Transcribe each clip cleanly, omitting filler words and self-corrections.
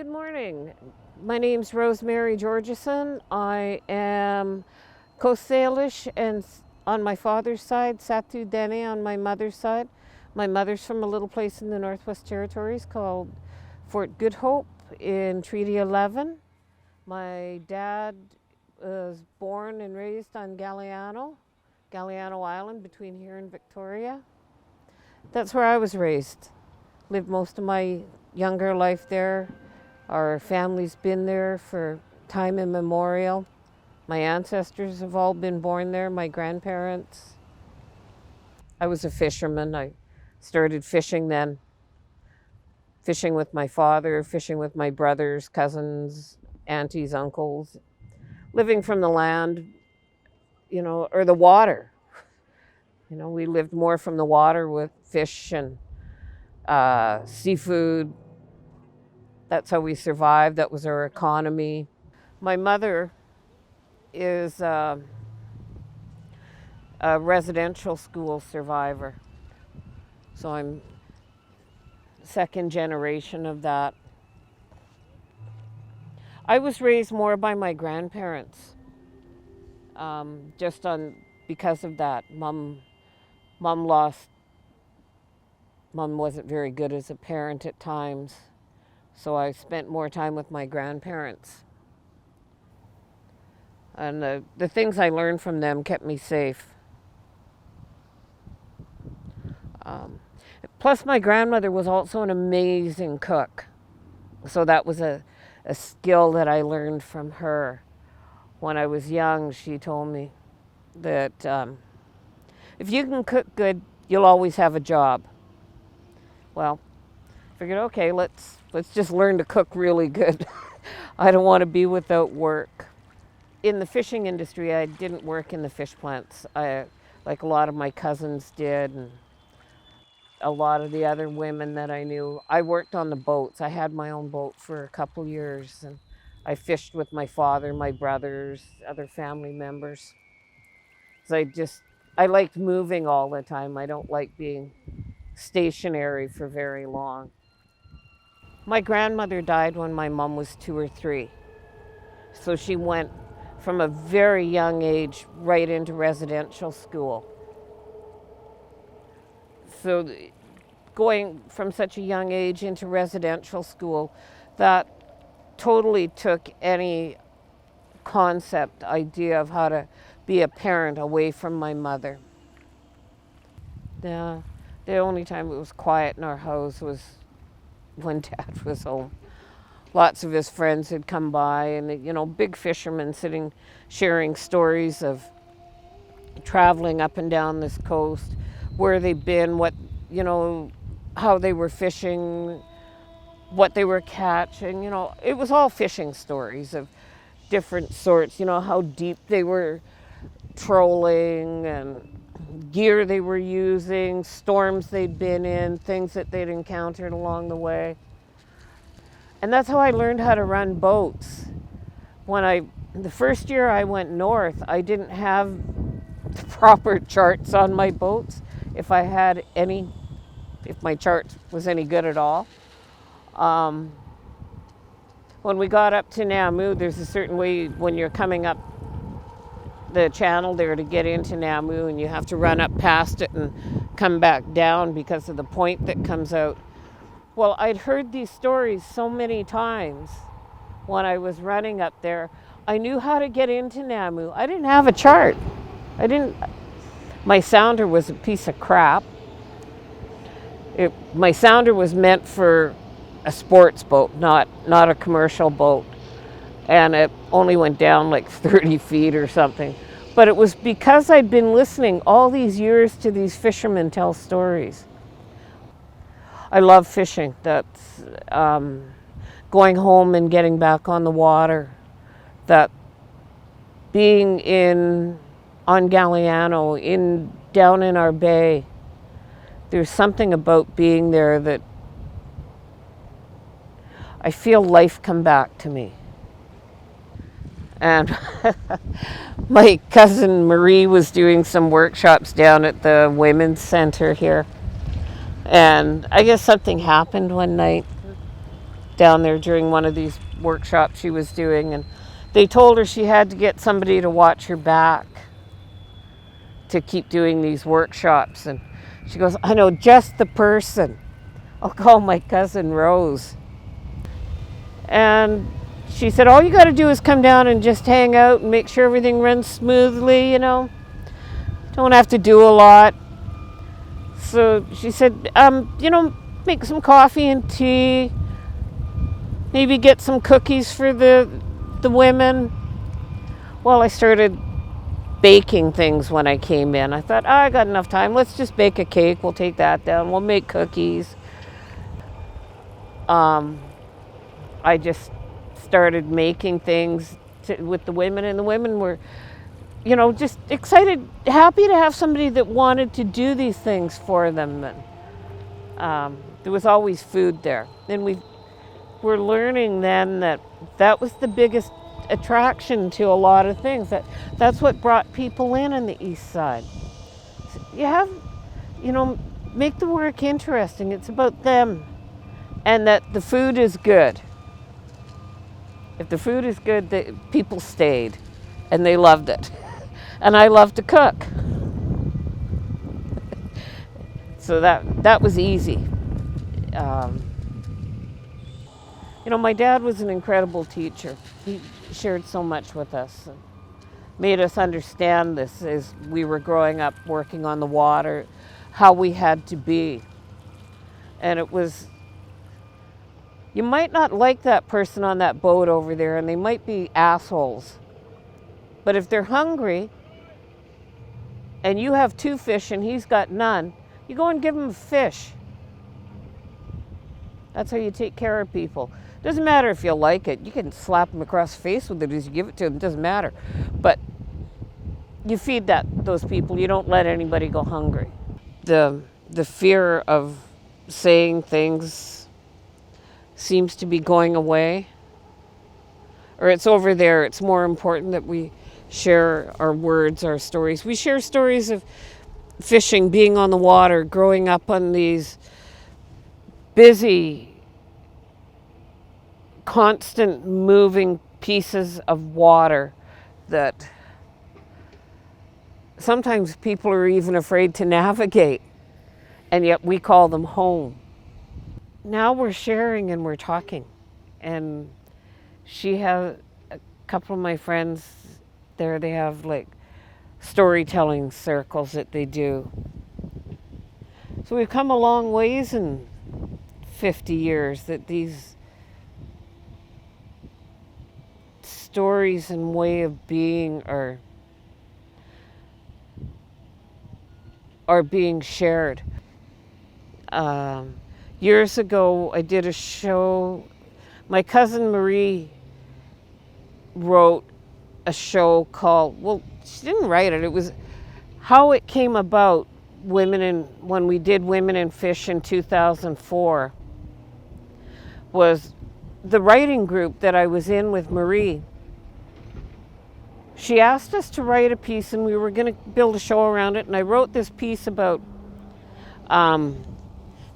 Good morning. My name's Rosemary Georgeson. I am Coast Salish and on my father's side, Satu Dene on my mother's side. My mother's from a little place in the Northwest Territories called Fort Good Hope in Treaty 11. My dad was born and raised on Galiano Island between here and Victoria. That's where I was raised. Lived most of my younger life there. Our family's been there for time immemorial. My ancestors have all been born there, my grandparents. I was a fisherman. I started fishing then. Fishing with my father, fishing with my brothers, cousins, aunties, uncles. Living from the land, or the water. We lived more from the water with fish and seafood. That's how we survived. That was our economy. My mother is a residential school survivor. So I'm second generation of that. I was raised more by my grandparents, because of that. Mom wasn't very good as a parent at times, so I spent more time with my grandparents. And the things I learned from them kept me safe. Plus, my grandmother was also an amazing cook. So that was a skill that I learned from her. When I was young, she told me that if you can cook good, you'll always have a job. Well, I figured, okay, let's just learn to cook really good. I don't want to be without work. In the fishing industry, I didn't work in the fish plants. Like a lot of my cousins did, and a lot of the other women that I knew. I worked on the boats. I had my own boat for a couple years, and I fished with my father, my brothers, other family members. So I liked moving all the time. I don't like being stationary for very long. My grandmother died when my mom was 2 or 3. So she went from a very young age right into residential school. So going from such a young age into residential school, that totally took any idea of how to be a parent away from my mother. The only time it was quiet in our house was when Dad was home. Lots of his friends had come by, and big fishermen sharing stories of traveling up and down this coast, where they've been, how they were fishing, what they were catching. It was all fishing stories of different sorts. How deep they were trolling and gear they were using, storms they'd been in, things that they'd encountered along the way. And that's how I learned how to run boats. The first year I went north, I didn't have the proper charts on my boats, if my chart was any good at all. When we got up to Namu, there's a certain way when you're coming up the channel there to get into Namu, and you have to run up past it and come back down because of the point that comes out. Well, I'd heard these stories so many times when I was running up there. I knew how to get into Namu. I didn't have a chart. My sounder was a piece of crap. My sounder was meant for a sports boat, not a commercial boat. And it only went down like 30 feet or something. But it was because I'd been listening all these years to these fishermen tell stories. I love fishing. That's going home and getting back on the water. That being on Galiano, down in our bay, there's something about being there that I feel life come back to me. And my cousin Marie was doing some workshops down at the Women's Center here. And I guess something happened one night down there during one of these workshops she was doing, and they told her she had to get somebody to watch her back to keep doing these workshops. And she goes, I know just the person. I'll call my cousin Rose. And she said, all you got to do is come down and just hang out and make sure everything runs smoothly, Don't have to do a lot. So she said, make some coffee and tea. Maybe get some cookies for the women. Well, I started baking things when I came in. I thought, I got enough time. Let's just bake a cake. We'll take that down. We'll make cookies. I just started making things with the women, and the women were, just excited, happy to have somebody that wanted to do these things for them. And there was always food there. And we were learning then that was the biggest attraction to a lot of things. That's what brought people in the East Side. You have, make the work interesting. It's about them, and that the food is good. If the food is good, the people stayed, and they loved it. And I love to cook. So that was easy. My dad was an incredible teacher. He shared so much with us and made us understand this as we were growing up working on the water, how we had to be. And it was, you might not like that person on that boat over there, and they might be assholes. But if they're hungry and you have 2 fish and he's got none, you go and give him a fish. That's how you take care of people. Doesn't matter if you like it. You can slap them across the face with it as you give it to them. It doesn't matter. But you feed those people. You don't let anybody go hungry. The fear of saying things seems to be going away. Or it's over there. It's more important that we share our words, our stories. We share stories of fishing, being on the water, growing up on these busy, constant moving pieces of water that sometimes people are even afraid to navigate, and yet we call them home. Now we're sharing and we're talking, and she has a couple of my friends there, they have like storytelling circles that they do. So we've come a long ways in 50 years, that these stories and way of being are being shared. Years ago, I did a show. My cousin Marie wrote a show called, well, she didn't write it. It was how it came about when we did Women in Fish in 2004, was the writing group that I was in with Marie. She asked us to write a piece, and we were going to build a show around it. And I wrote this piece about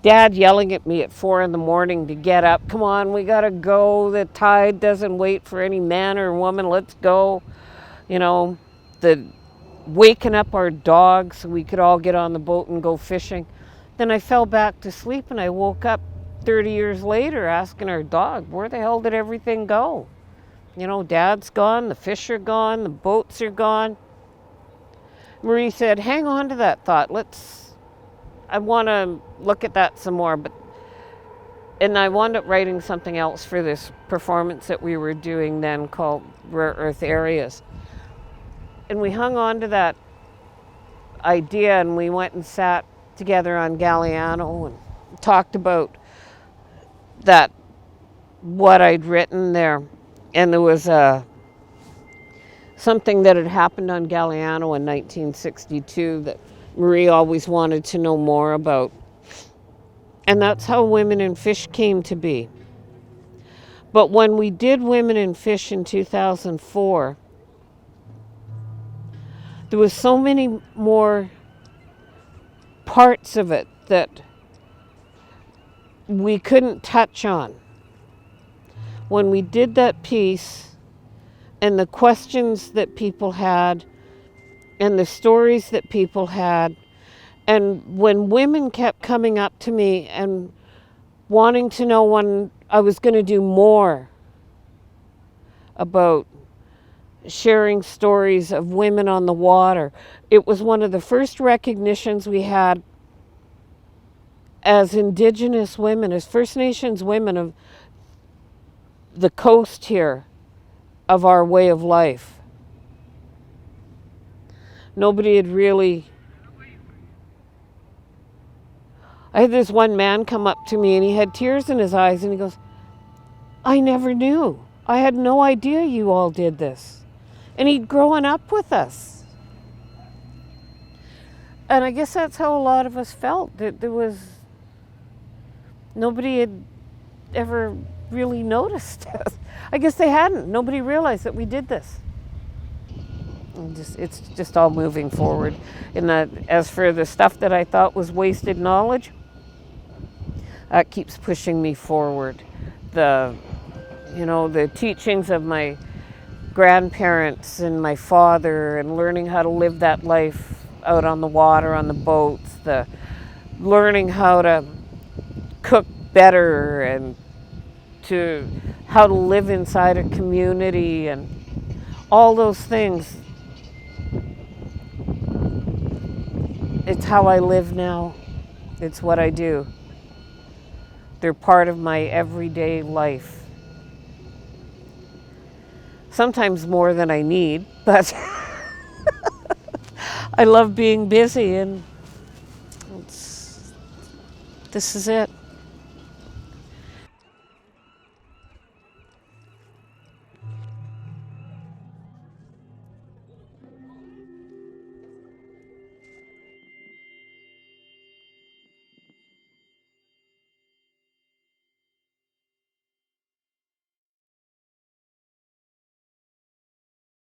Dad yelling at me at 4 a.m. to get up. Come on, we got to go. The tide doesn't wait for any man or woman. Let's go. The waking up our dogs so we could all get on the boat and go fishing. Then I fell back to sleep, and I woke up 30 years later asking our dog, where the hell did everything go? Dad's gone, the fish are gone, the boats are gone. Marie said, hang on to that thought. I want to look at that some more. And I wound up writing something else for this performance that we were doing then called Rare Earth Areas. And we hung on to that idea, and we went and sat together on Galliano and talked about what I'd written there. And there was something that had happened on Galliano in 1962 that Marie always wanted to know more about. And that's how Women in Fish came to be. But when we did Women in Fish in 2004, there was so many more parts of it that we couldn't touch on. when we did that piece and the questions that people had and the stories that people had, and when women kept coming up to me and wanting to know when I was going to do more about sharing stories of women on the water. It was one of the first recognitions we had as Indigenous women, as First Nations women of the coast here, of our way of life. Nobody had really... I had this one man come up to me and he had tears in his eyes and he goes, I never knew. I had no idea you all did this. And he'd grown up with us. And I guess that's how a lot of us felt. That there was... Nobody had ever really noticed us. I guess they hadn't. Nobody realized that we did this. It's just all moving forward. And that, as for the stuff that I thought was wasted knowledge, that keeps pushing me forward. The teachings of my grandparents and my father, and learning how to live that life out on the water, on the boats, the learning how to cook better and how to live inside a community and all those things. It's how I live now. It's what I do. They're part of my everyday life. Sometimes more than I need, but I love being busy, and this is it.